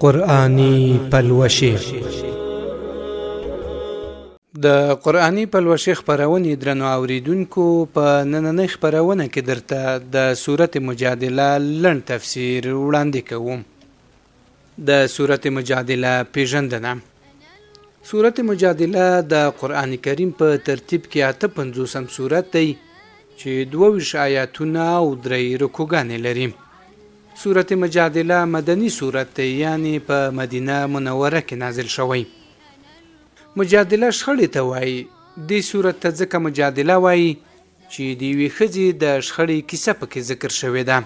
قرآني پلوشې. د قرآني پلوشې خپرونې درنو اوریدونکو، په نننۍ خپرونه کې درته د سورت مجادله لنډ تفسیر وړاندې کوم. د سورت مجادله پیژندنه. سورت مجادله د قرآن کریم په ترتیب کې 58 سورت دی چې 22 آیاتونه او 3 رکوګانې لري. سورت مجادله مدنی سورت دی، یعنی په مدینه منوره کې نازل شوی. مجادله شخړې ته وایي. دې سورت ته ځکه مجادله وایي چې د یوې ښځې د شخړې کیسه پکې ذکر شوې ده.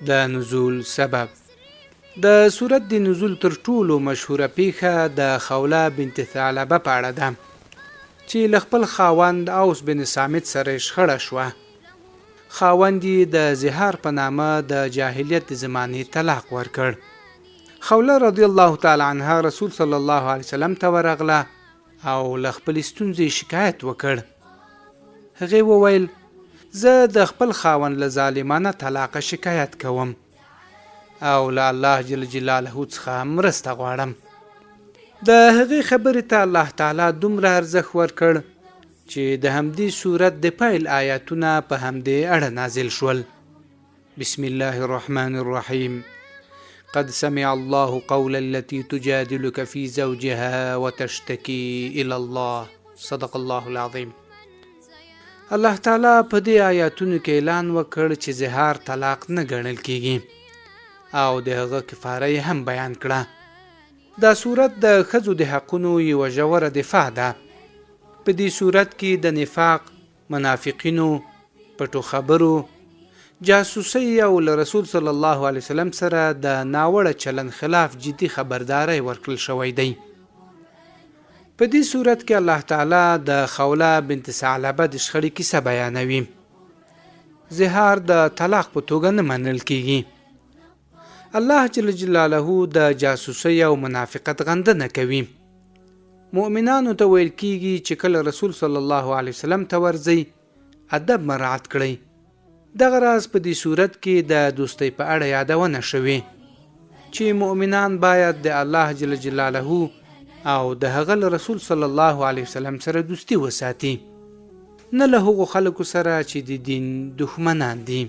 د نزول سبب. د سورت د نزول تر ټولو مشهوره پیښه د خوله بنت ثعلبه په اړه ده چې له خپل خاوند اوس بن صامت سره شخړه شوه. خاوند یې د زهار په نامه د جاهلیت زمانې طلاق ورکړ. خوله رضی الله تعالی عنها رسول صلی الله علیه وسلم ته ورغله او له خپل ستونزې شکایت وکړ. هغې وویل زه د خپل خاوند له ظالمانه طلاقه شکایت کوم او له الله جل جلاله څخه مرسته غواړم. د هغې خبرې ته الله تعالی دومره ارزښت ورکړ چې د همدې سورت د پیل آیاتونه په همدې اړه نازل شول. بسم الله الرحمن الرحیم. قد سمع الله قول التي تجادلك في زوجها وتشتكي إلى الله. صدق الله العظیم. الله تعالی په دې آیاتونو کې اعلان وکړ چې زهار طلاق نه ګڼل کیږي او د هغه کفاره هم بیان کړه. دا سورت د ښځو د حقونو یوه ژوره دفاع ده. په دې صورت کې د نفاق، منافقینو، پټو خبرو، جاسوسۍ او له رسول صلی الله علیه وسلم سره د ناوړه چلن خلاف جدي خبرداری ورکړل شوی دی. په دې صورت کې الله تعالی د خوله بنت ثعلبه د شخړې کیسه بیانوي. زهار د طلاق په توګه نه منل کیږي. الله جل جلاله د جاسوسۍ او منافقت غندنه کوي. مؤمنانو ته ویل کیږي چې کله رسول صلی الله علیه وسلم ته ورځي ادب مراعات کړئ. دغه راز په دې صورت کې د دوستۍ په اړه یادونه شوې چې مؤمنان باید د الله جل جلاله او د هغه رسول صلی الله علیه وسلم سره دوستی وساتي، نه له هغو خلکو سره چې د دین دښمنان دي.